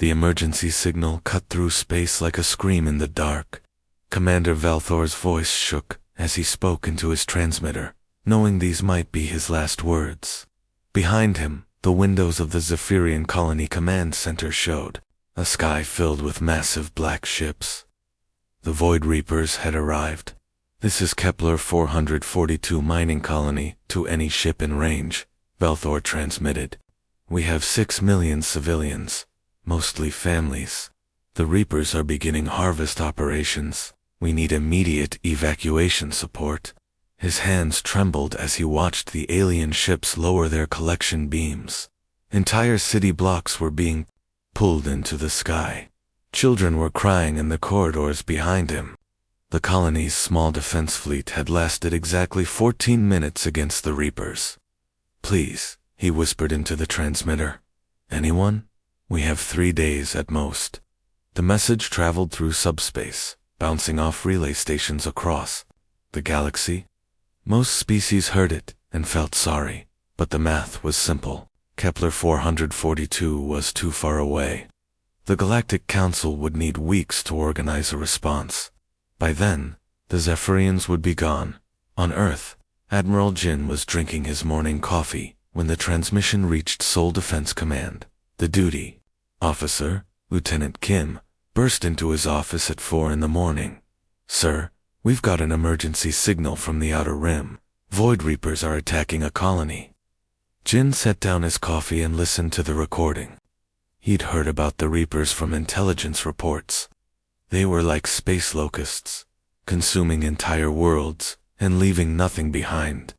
The emergency signal cut through space like a scream in the dark. Commander Valthor's voice shook as he spoke into his transmitter, knowing these might be his last words. Behind him, the windows of the Zephyrian Colony Command Center showed, a sky filled with massive black ships. The Void Reapers had arrived. "This is Kepler 442 mining colony to any ship in range," Valthor transmitted. "We have 6 million civilians, mostly families. The Reapers are beginning harvest operations. We need immediate evacuation support." His hands trembled as he watched the alien ships lower their collection beams. Entire city blocks were being pulled into the sky. Children were crying in the corridors behind him. The colony's small defense fleet had lasted exactly 14 minutes against the Reapers. "Please," he whispered into the transmitter. "Anyone? We have 3 days at most." The message traveled through subspace, bouncing off relay stations across the galaxy. Most species heard it and felt sorry, but the math was simple. Kepler 442 was too far away. The Galactic Council would need weeks to organize a response. By then, the Zephyrians would be gone. On Earth, Admiral Jin was drinking his morning coffee when the transmission reached Seoul Defense Command. The duty officer, Lieutenant Kim, burst into his office at 4 in the morning. "Sir, we've got an emergency signal from the Outer Rim. Void Reapers are attacking a colony." Jin set down his coffee and listened to the recording. He'd heard about the Reapers from intelligence reports. They were like space locusts, consuming entire worlds and leaving nothing behind.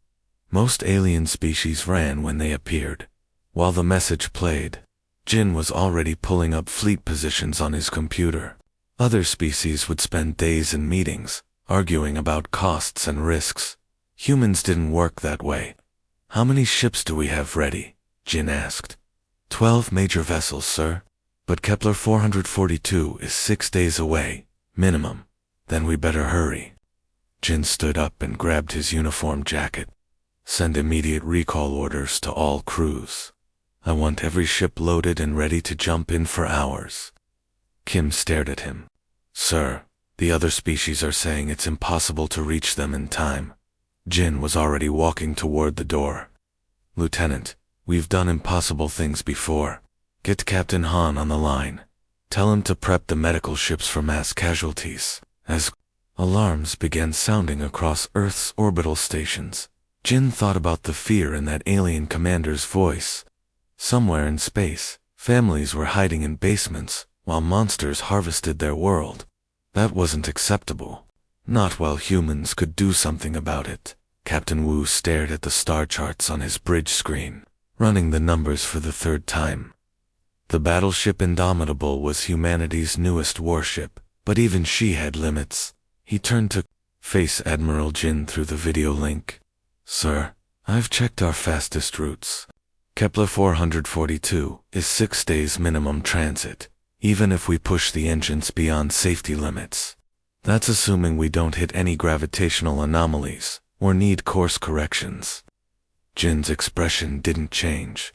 Most alien species ran when they appeared. While the message played, Jin was already pulling up fleet positions on his computer. Other species would spend days in meetings, arguing about costs and risks. Humans didn't work that way. "How many ships do we have ready?" Jin asked. 12 major vessels, sir. But Kepler 442 is 6 days away, minimum. Then we better hurry." Jin stood up and grabbed his uniform jacket. "Send immediate recall orders to all crews. I want every ship loaded and ready to jump in for hours." Kim stared at him. "Sir, the other species are saying it's impossible to reach them in time." Jin was already walking toward the door. "Lieutenant, we've done impossible things before. Get Captain Han on the line. Tell him to prep the medical ships for mass casualties." As alarms began sounding across Earth's orbital stations, Jin thought about the fear in that alien commander's voice. Somewhere in space, families were hiding in basements while monsters harvested their world. That wasn't acceptable. Not while humans could do something about it. Captain Wu stared at the star charts on his bridge screen, running the numbers for the 3rd time. The battleship Indomitable was humanity's newest warship, but even she had limits. He turned to face Admiral Jin through the video link. "Sir, I've checked our fastest routes. Kepler 442 is 6 days minimum transit, even if we push the engines beyond safety limits. That's assuming we don't hit any gravitational anomalies or need course corrections." Jin's expression didn't change.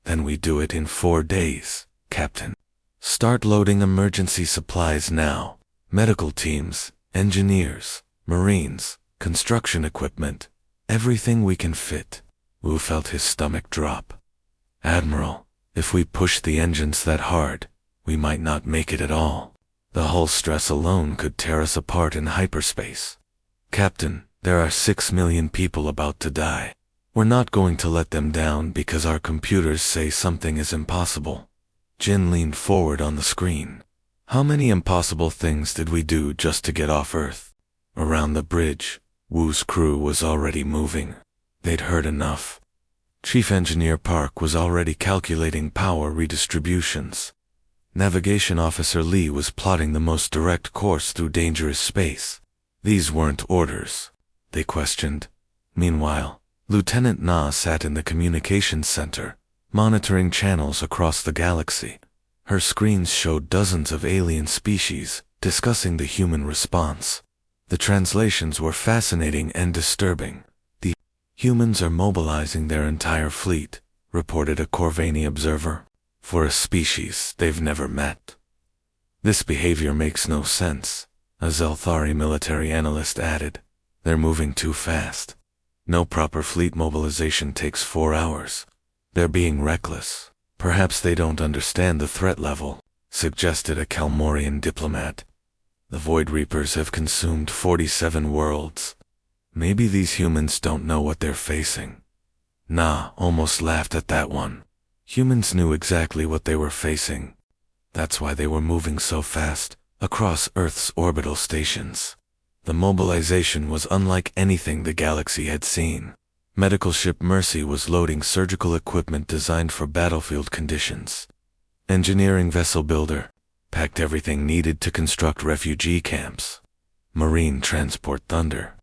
"Then we do it in 4 days, Captain. Start loading emergency supplies now. Medical teams, engineers, marines, construction equipment, everything we can fit." Wu felt his stomach drop. "Admiral, if we push the engines that hard, we might not make it at all. The hull stress alone could tear us apart in hyperspace. Captain, there are 6 million people about to die. We're not going to let them down because our computers say something is impossible." Jin leaned forward on the screen. "How many impossible things did we do just to get off Earth?" Around the bridge, Wu's crew was already moving. They'd heard enough. Chief Engineer Park was already calculating power redistributions. Navigation Officer Lee was plotting the most direct course through dangerous space. These weren't orders, they questioned. Meanwhile, Lieutenant Na sat in the communications center, monitoring channels across the galaxy. Her screens showed dozens of alien species discussing the human response. The translations were fascinating and disturbing. "The humans are mobilizing their entire fleet," reported a Corvani observer. for a species they've never met. This behavior makes no sense, a Zelthari military analyst added. They're moving too fast. No proper fleet mobilization takes 4 hours. They're being reckless. Perhaps they don't understand the threat level, suggested a Kalmorian diplomat. The Void Reapers have consumed 47 worlds. Maybe these humans don't know what they're facing. Nah, almost laughed at that one. Humans knew exactly what they were facing. That's why they were moving so fast, across Earth's orbital stations. The mobilization was unlike anything the galaxy had seen. Medical ship Mercy was loading surgical equipment designed for battlefield conditions. Engineering vessel builder packed everything needed to construct refugee camps. Marine transport Thunder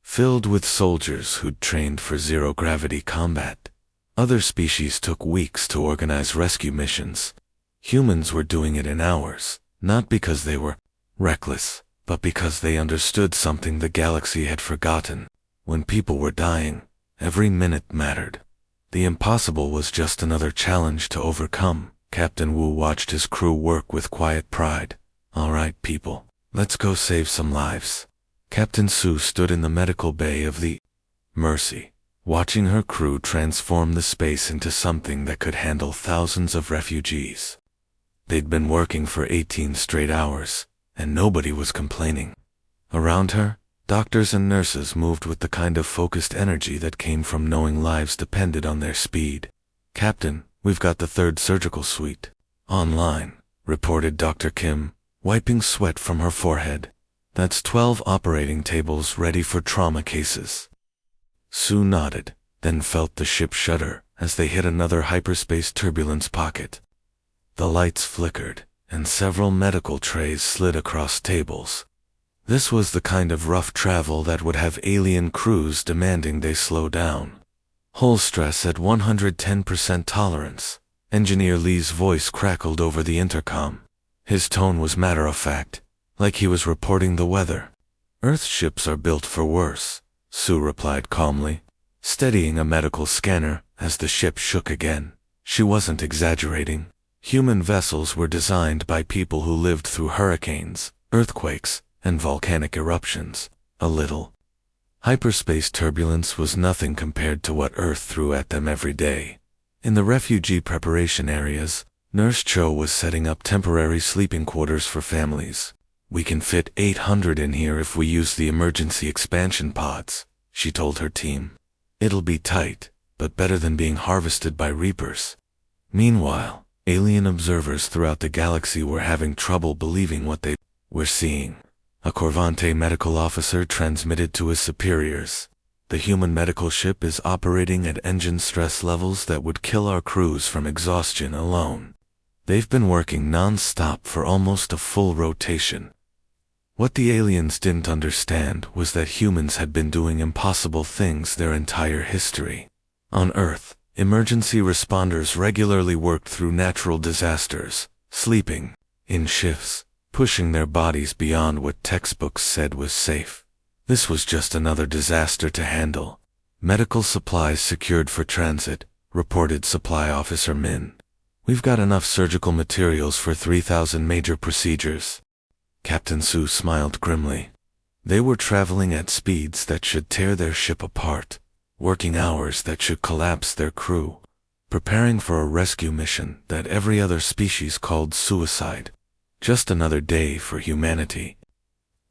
filled with soldiers who'd trained for zero-gravity combat. Other species took weeks to organize rescue missions. Humans were doing it in hours, not because they were reckless, but because they understood something the galaxy had forgotten. When people were dying, every minute mattered. The impossible was just another challenge to overcome. Captain Wu watched his crew work with quiet pride. All right, people, let's go save some lives. Captain Su stood in the medical bay of the Mercy, watching her crew transform the space into something that could handle thousands of refugees. They'd been working for 18 straight hours, and nobody was complaining. Around her, doctors and nurses moved with the kind of focused energy that came from knowing lives depended on their speed. Captain, we've got the 3rd surgical suite online, reported Dr. Kim, wiping sweat from her forehead. That's 12 operating tables ready for trauma cases. Sue nodded, then felt the ship shudder as they hit another hyperspace turbulence pocket. The lights flickered, and several medical trays slid across tables. This was the kind of rough travel that would have alien crews demanding they slow down. Hull stress at 110% tolerance. Engineer Lee's voice crackled over the intercom. His tone was matter-of-fact, like he was reporting the weather. Earth ships are built for worse, Sue replied calmly, steadying a medical scanner as the ship shook again. She wasn't exaggerating. Human vessels were designed by people who lived through hurricanes, earthquakes, and volcanic eruptions. A little hyperspace turbulence was nothing compared to what Earth threw at them every day. In the refugee preparation areas, Nurse Cho was setting up temporary sleeping quarters for families. We can fit 800 in here if we use the emergency expansion pods, she told her team. It'll be tight, but better than being harvested by Reapers. Meanwhile, alien observers throughout the galaxy were having trouble believing what they were seeing. A Corvante medical officer transmitted to his superiors. The human medical ship is operating at engine stress levels that would kill our crews from exhaustion alone. They've been working non-stop for almost a full rotation. What the aliens didn't understand was that humans had been doing impossible things their entire history. On Earth, emergency responders regularly worked through natural disasters, sleeping in shifts, pushing their bodies beyond what textbooks said was safe. This was just another disaster to handle. Medical supplies secured for transit, reported Supply Officer Min. We've got enough surgical materials for 3,000 major procedures. Captain Su smiled grimly. They were traveling at speeds that should tear their ship apart, working hours that should collapse their crew, preparing for a rescue mission that every other species called suicide. Just another day for humanity.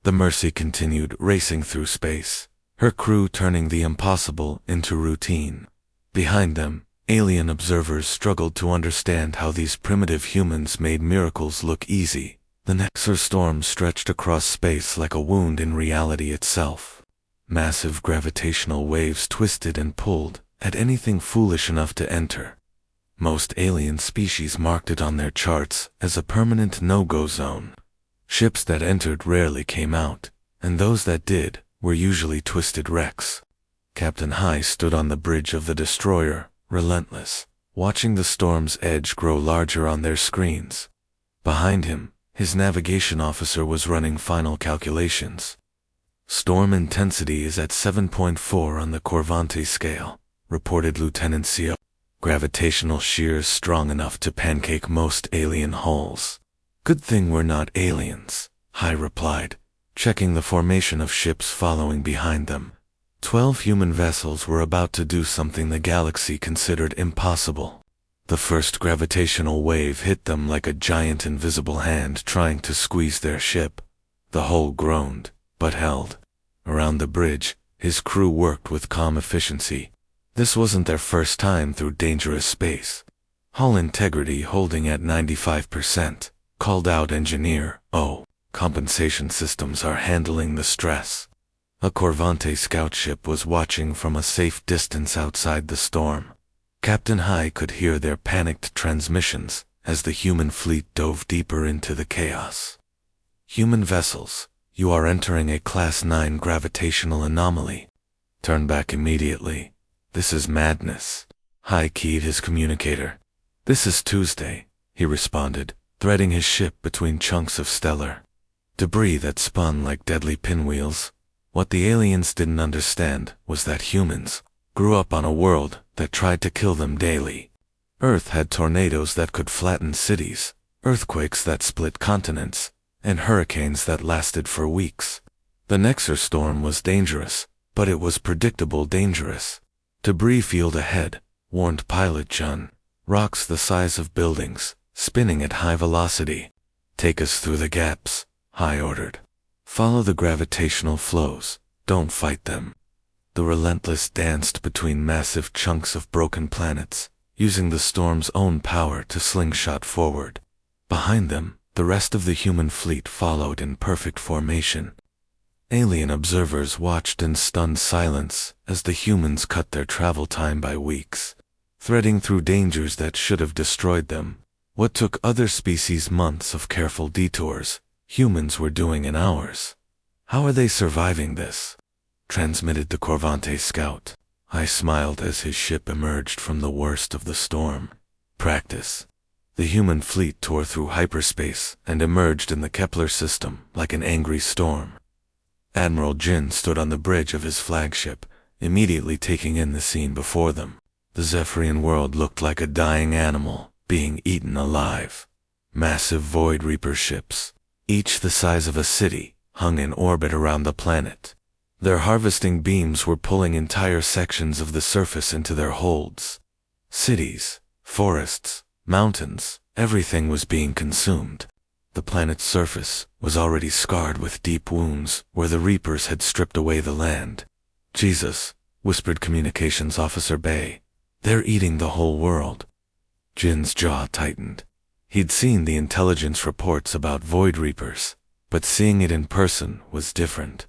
The Mercy continued racing through space, her crew turning the impossible into routine. Behind them, alien observers struggled to understand how these primitive humans made miracles look easy. The Nexar storm stretched across space like a wound in reality itself. Massive gravitational waves twisted and pulled at anything foolish enough to enter. Most alien species marked it on their charts as a permanent no-go zone. Ships that entered rarely came out, and those that did were usually twisted wrecks. Captain Hai stood on the bridge of the destroyer, relentless, watching the storm's edge grow larger on their screens. Behind him, his navigation officer was running final calculations. Storm intensity is at 7.4 on the Corvante scale, reported Lieutenant Seo. gravitational shears strong enough to pancake most alien hulls. Good thing we're not aliens, Hai replied, checking the formation of ships following behind them. 12 human vessels were about to do something the galaxy considered impossible. The first gravitational wave hit them like a giant invisible hand trying to squeeze their ship. The hull groaned, but held. Around the bridge, his crew worked with calm efficiency. This wasn't their first time through dangerous space. Hull integrity holding at 95%, called out engineer. Oh, compensation systems are handling the stress. A Corvante scout ship was watching from a safe distance outside the storm. Captain Hai could hear their panicked transmissions as the human fleet dove deeper into the chaos. Human vessels, you are entering a Class 9 gravitational anomaly. Turn back immediately. This is madness. Hai keyed his communicator. This is Tuesday, he responded, threading his ship between chunks of stellar debris that spun like deadly pinwheels. What the aliens didn't understand was that humans grew up on a world that tried to kill them daily. Earth had tornadoes that could flatten cities, earthquakes that split continents, and hurricanes that lasted for weeks. The Nexer storm was dangerous, but it was predictable dangerous. Debris field ahead, warned pilot Jun. Rocks the size of buildings, spinning at high velocity. Take us through the gaps, Hai ordered. Follow the gravitational flows, don't fight them. The Relentless danced between massive chunks of broken planets, using the storm's own power to slingshot forward. Behind them, the rest of the human fleet followed in perfect formation. Alien observers watched in stunned silence as the humans cut their travel time by weeks, threading through dangers that should have destroyed them. What took other species months of careful detours, humans were doing in hours. How are they surviving this? Transmitted the Corvante scout. I smiled as his ship emerged from the worst of the storm. Practice. The human fleet tore through hyperspace and emerged in the Kepler system like an angry storm. Admiral Jin stood on the bridge of his flagship, immediately taking in the scene before them. The Zephyrian world looked like a dying animal, being eaten alive. Massive Void Reaper ships, each the size of a city, hung in orbit around the planet. Their harvesting beams were pulling entire sections of the surface into their holds. Cities, forests, mountains, everything was being consumed. The planet's surface was already scarred with deep wounds where the Reapers had stripped away the land. Jesus, whispered Communications Officer Bay. They're eating the whole world. Jin's jaw tightened. He'd seen the intelligence reports about Void Reapers, but seeing it in person was different.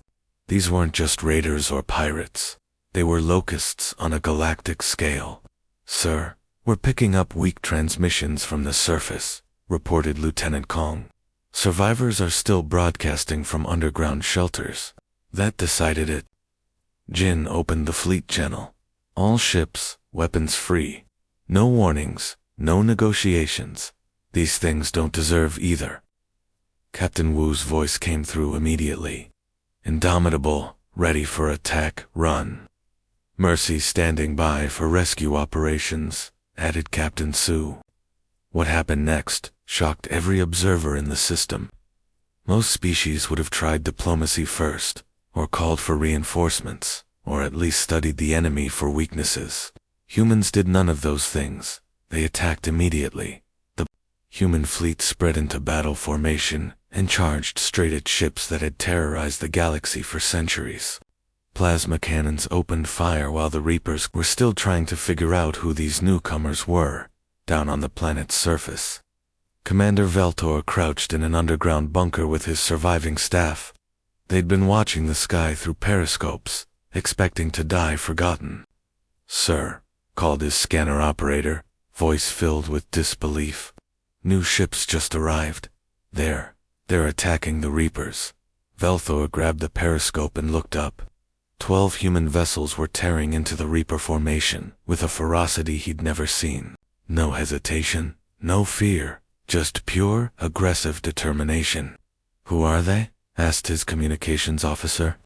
These weren't just raiders or pirates. They were locusts on a galactic scale. Sir, we're picking up weak transmissions from the surface, reported Lieutenant Kong. Survivors are still broadcasting from underground shelters. That decided it. Jin opened the fleet channel. All ships, weapons free. No warnings, no negotiations. These things don't deserve either. Captain Wu's voice came through immediately. Indomitable, ready for attack, run. Mercy standing by for rescue operations, added Captain Su. What happened next shocked every observer in the system. Most species would have tried diplomacy first, or called for reinforcements, or at least studied the enemy for weaknesses. Humans did none of those things. They attacked immediately. The human fleet spread into battle formation and charged straight at ships that had terrorized the galaxy for centuries. Plasma cannons opened fire while the Reapers were still trying to figure out who these newcomers were, down on the planet's surface. Commander Veltor crouched in an underground bunker with his surviving staff. They'd been watching the sky through periscopes, expecting to die forgotten. Sir, called his scanner operator, voice filled with disbelief. New ships just arrived. They're attacking the Reapers. Velthor grabbed the periscope and looked up. 12 human vessels were tearing into the Reaper formation with a ferocity he'd never seen. No hesitation, no fear, just pure, aggressive determination. Who are they? Asked his communications officer.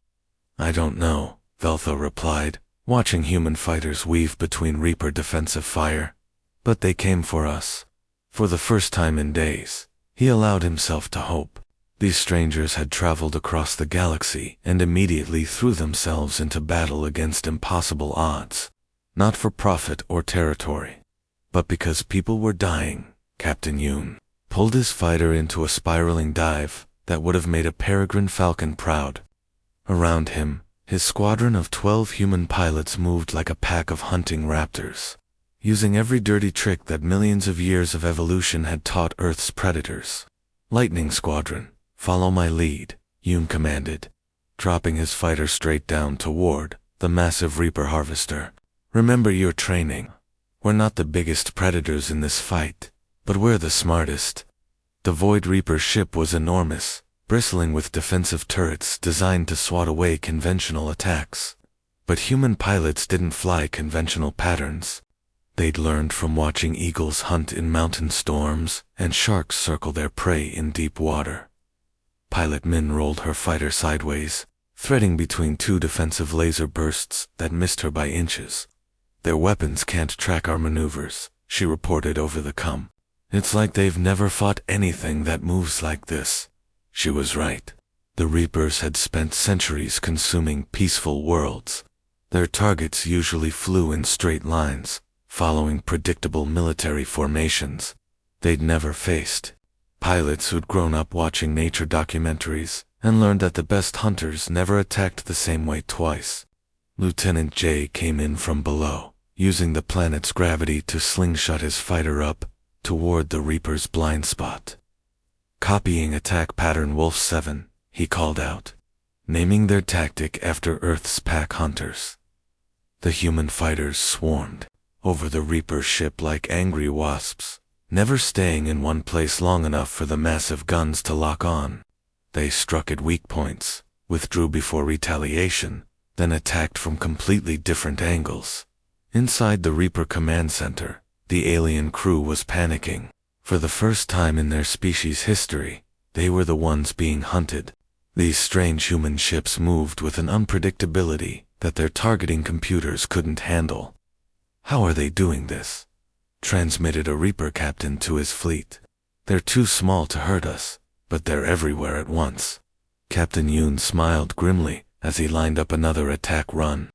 I don't know, Velthor replied, watching human fighters weave between Reaper defensive fire. But they came for us. For the first time in days, he allowed himself to hope. These strangers had traveled across the galaxy and immediately threw themselves into battle against impossible odds. Not for profit or territory, but because people were dying. Captain Yoon pulled his fighter into a spiraling dive that would have made a peregrine falcon proud. Around him, his squadron of 12 human pilots moved like a pack of hunting raptors, using every dirty trick that millions of years of evolution had taught Earth's predators. Lightning Squadron, follow my lead, Yoon commanded, dropping his fighter straight down toward the massive Reaper harvester. Remember your training. We're not the biggest predators in this fight, but we're the smartest. The Void Reaper ship was enormous, bristling with defensive turrets designed to swat away conventional attacks. But human pilots didn't fly conventional patterns. They'd learned from watching eagles hunt in mountain storms and sharks circle their prey in deep water. Pilot Min rolled her fighter sideways, threading between two defensive laser bursts that missed her by inches. Their weapons can't track our maneuvers, she reported over the comm. It's like they've never fought anything that moves like this. She was right. The Reapers had spent centuries consuming peaceful worlds. Their targets usually flew in straight lines, following predictable military formations. They'd never faced pilots who'd grown up watching nature documentaries and learned that the best hunters never attacked the same way twice. Lieutenant J came in from below, using the planet's gravity to slingshot his fighter up toward the Reaper's blind spot. Copying attack pattern Wolf 7, he called out, naming their tactic after Earth's pack hunters. The human fighters swarmed over the Reaper ship like angry wasps, never staying in one place long enough for the massive guns to lock on. They struck at weak points, withdrew before retaliation, then attacked from completely different angles. Inside the Reaper command center, the alien crew was panicking. For the first time in their species' history, they were the ones being hunted. These strange human ships moved with an unpredictability that their targeting computers couldn't handle. How are they doing this? Transmitted a Reaper captain to his fleet. They're too small to hurt us, but they're everywhere at once. Captain Yoon smiled grimly as he lined up another attack run.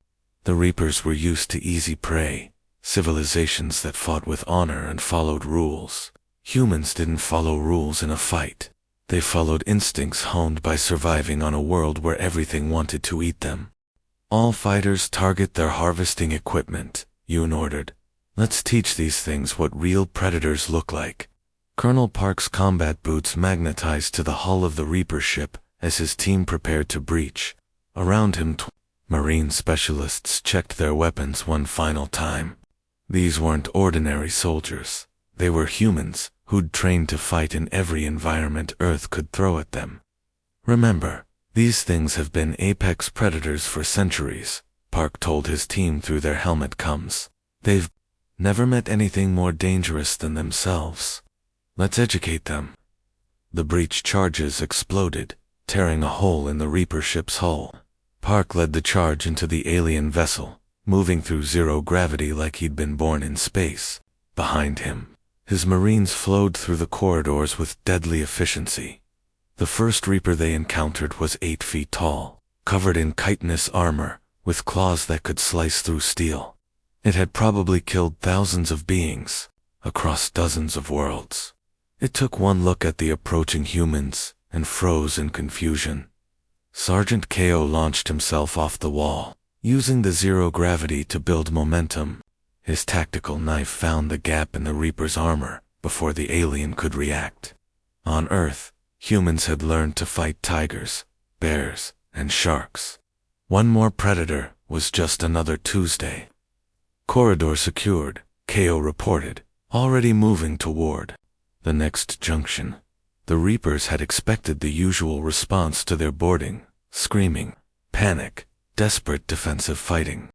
The Reapers were used to easy prey, civilizations that fought with honor and followed rules. Humans didn't follow rules in a fight. They followed instincts honed by surviving on a world where everything wanted to eat them. All fighters target their harvesting equipment, Yoon ordered. Let's teach these things what real predators look like. Colonel Park's combat boots magnetized to the hull of the Reaper ship as his team prepared to breach. Around him, Marine specialists checked their weapons one final time. These weren't ordinary soldiers. They were humans who'd trained to fight in every environment Earth could throw at them. Remember, these things have been apex predators for centuries, Park told his team through their helmet comms. They've never met anything more dangerous than themselves. Let's educate them. The breach charges exploded, tearing a hole in the Reaper ship's hull. Park led the charge into the alien vessel, moving through zero gravity like he'd been born in space. Behind him, his Marines flowed through the corridors with deadly efficiency. The first Reaper they encountered was 8 feet tall, covered in chitinous armor, with claws that could slice through steel. It had probably killed thousands of beings, across dozens of worlds. It took one look at the approaching humans, and froze in confusion. Sergeant Ko launched himself off the wall, using the zero gravity to build momentum. His tactical knife found the gap in the Reaper's armor before the alien could react. On Earth, humans had learned to fight tigers, bears, and sharks. One more predator was just another Tuesday. Corridor secured, Ko reported, already moving toward the next junction. The Reapers had expected the usual response to their boarding: screaming, panic, desperate defensive fighting.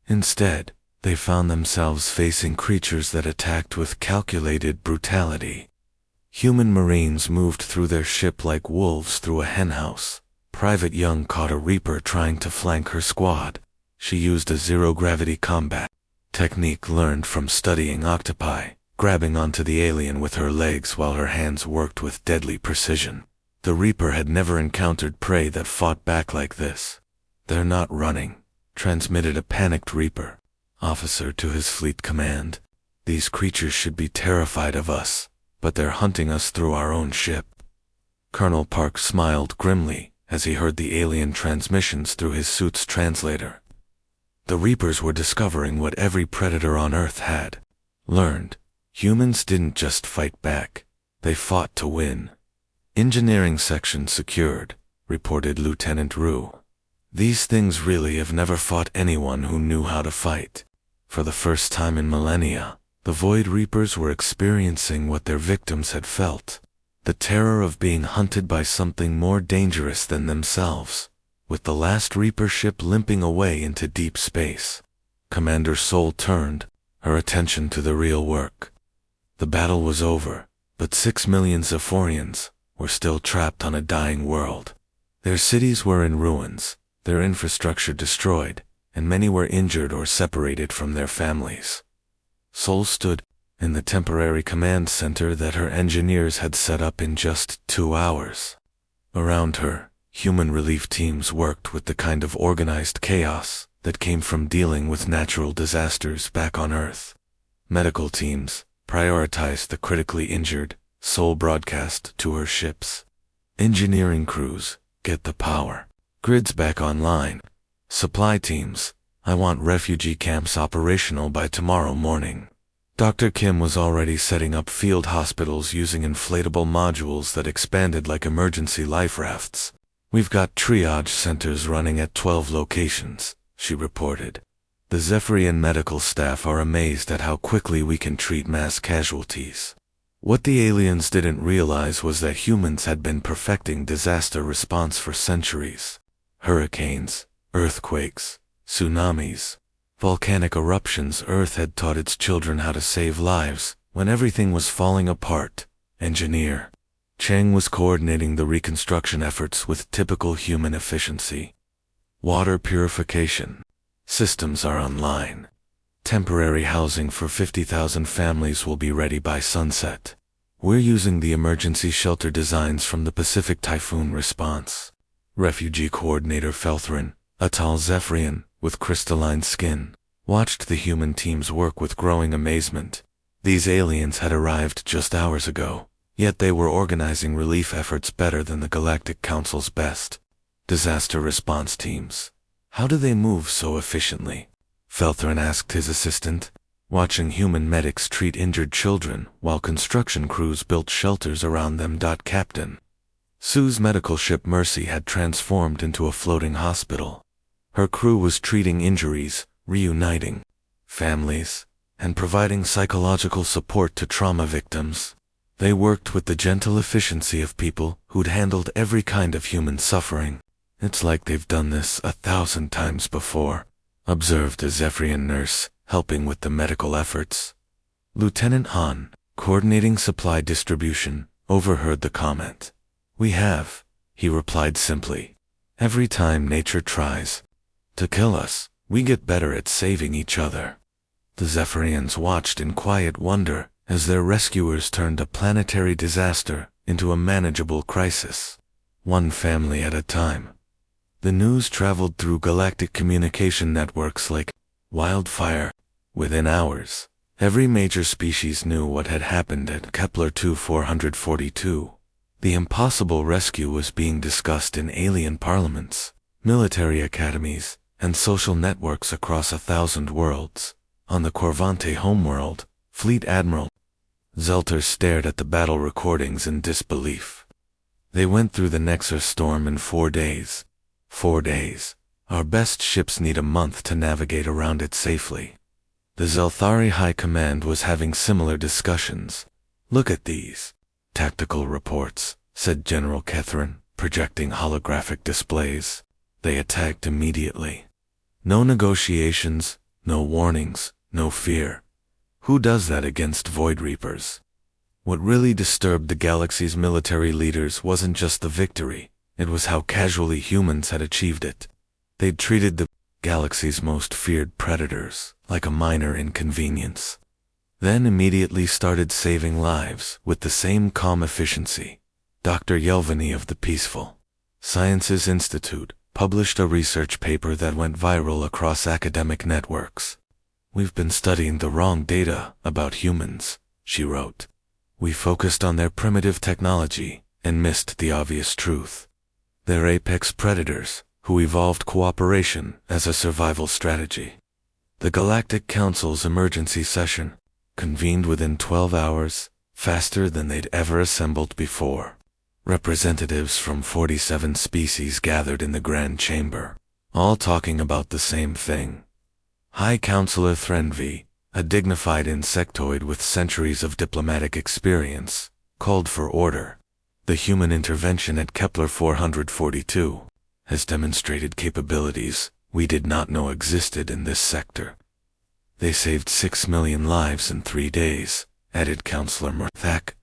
Instead, they found themselves facing creatures that attacked with calculated brutality. Human Marines moved through their ship like wolves through a henhouse. Private Young caught a Reaper trying to flank her squad. She used a zero-gravity combat technique learned from studying octopi, grabbing onto the alien with her legs while her hands worked with deadly precision. The Reaper had never encountered prey that fought back like this. "They're not running," transmitted a panicked Reaper officer to his fleet command. "These creatures should be terrified of us, but they're hunting us through our own ship." Colonel Park smiled grimly as he heard the alien transmissions through his suit's translator. The Reapers were discovering what every predator on Earth had learned. Humans didn't just fight back, they fought to win. "Engineering section secured," reported Lieutenant Rue. "These things really have never fought anyone who knew how to fight." For the first time in millennia, the Void Reapers were experiencing what their victims had felt. The terror of being hunted by something more dangerous than themselves. With the last Reaper ship limping away into deep space, Commander Sol turned her attention to the real work. The battle was over, but 6 million Zephorians were still trapped on a dying world. Their cities were in ruins, their infrastructure destroyed, and many were injured or separated from their families. Sol stood in the temporary command center that her engineers had set up in just 2 hours. Around her, human relief teams worked with the kind of organized chaos that came from dealing with natural disasters back on Earth. Medical teams prioritized the critically injured, Sol broadcast to her ships. Engineering crews, get the power grids back online. Supply teams, I want refugee camps operational by tomorrow morning. Dr. Kim was already setting up field hospitals using inflatable modules that expanded like emergency life rafts. "We've got triage centers running at 12 locations," she reported. "The Zephyrian medical staff are amazed at how quickly we can treat mass casualties." What the aliens didn't realize was that humans had been perfecting disaster response for centuries. Hurricanes, earthquakes, tsunamis, volcanic eruptions. Earth had taught its children how to save lives when everything was falling apart. Engineer Cheng was coordinating the reconstruction efforts with typical human efficiency. Water purification systems are online. Temporary housing for 50,000 families will be ready by sunset. We're using the emergency shelter designs from the Pacific Typhoon response. Refugee coordinator Felthrin, a tall Zephyrian with crystalline skin, watched the human teams work with growing amazement. These aliens had arrived just hours ago, yet they were organizing relief efforts better than the Galactic Council's best. Disaster response teams. How do they move so efficiently? Felthrin asked his assistant, watching human medics treat injured children while construction crews built shelters around them. Captain Sue's medical ship Mercy had transformed into a floating hospital. Her crew was treating injuries, reuniting families, and providing psychological support to trauma victims. They worked with the gentle efficiency of people who'd handled every kind of human suffering. "It's like they've done this 1,000 times before," observed a Zephyrian nurse, helping with the medical efforts. Lieutenant Han, coordinating supply distribution, overheard the comment. "We have," he replied simply. "Every time nature tries to kill us, we get better at saving each other." The Zephyrians watched in quiet wonder as their rescuers turned a planetary disaster into a manageable crisis, one family at a time. The news traveled through galactic communication networks like wildfire. Within hours, every major species knew what had happened at Kepler 2442. The impossible rescue was being discussed in alien parliaments, military academies, and social networks across 1,000 worlds. On the Corvante homeworld, Fleet Admiral Zelter stared at the battle recordings in disbelief. "They went through the Nexus storm in 4 days. 4 days. Our best ships need a month to navigate around it safely." The Zelthari High Command was having similar discussions. "Look at these tactical reports," said General Catherine, projecting holographic displays. "They attacked immediately. No negotiations, no warnings, no fear. Who does that against Void Reapers?" What really disturbed the galaxy's military leaders wasn't just the victory, it was how casually humans had achieved it. They'd treated the galaxy's most feared predators, like a minor inconvenience. Then immediately started saving lives with the same calm efficiency. Dr. Yelvany of the Peaceful Sciences Institute published a research paper that went viral across academic networks. "We've been studying the wrong data about humans," she wrote. "We focused on their primitive technology and missed the obvious truth. They're apex predators who evolved cooperation as a survival strategy." The Galactic Council's emergency session convened within 12 hours, faster than they'd ever assembled before. Representatives from 47 species gathered in the Grand Chamber, all talking about the same thing. High Counselor Threnvy, a dignified insectoid with centuries of diplomatic experience, called for order. "The human intervention at Kepler 442 has demonstrated capabilities we did not know existed in this sector. They saved 6 million lives in 3 days," added Counselor Murthak.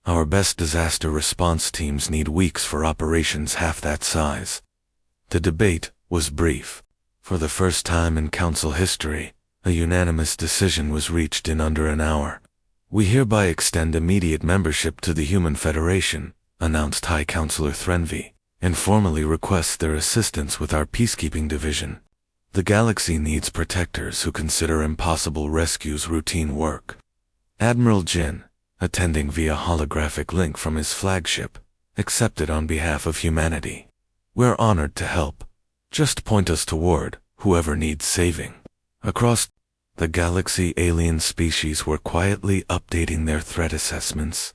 "Our best disaster response teams need weeks for operations half that size." The debate was brief. For the first time in Council history, a unanimous decision was reached in under an hour. "We hereby extend immediate membership to the Human Federation," announced High Counselor Threnvy, "and formally request their assistance with our peacekeeping division. The galaxy needs protectors who consider impossible rescues routine work." Admiral Jin, attending via holographic link from his flagship, accepted on behalf of humanity. "We're honored to help. Just point us toward whoever needs saving." Across the galaxy, alien species were quietly updating their threat assessments.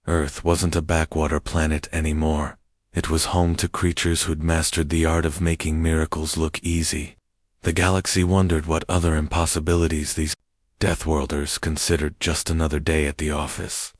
Earth wasn't a backwater planet anymore. It was home to creatures who'd mastered the art of making miracles look easy. The galaxy wondered what other impossibilities these Deathworlders considered just another day at the office.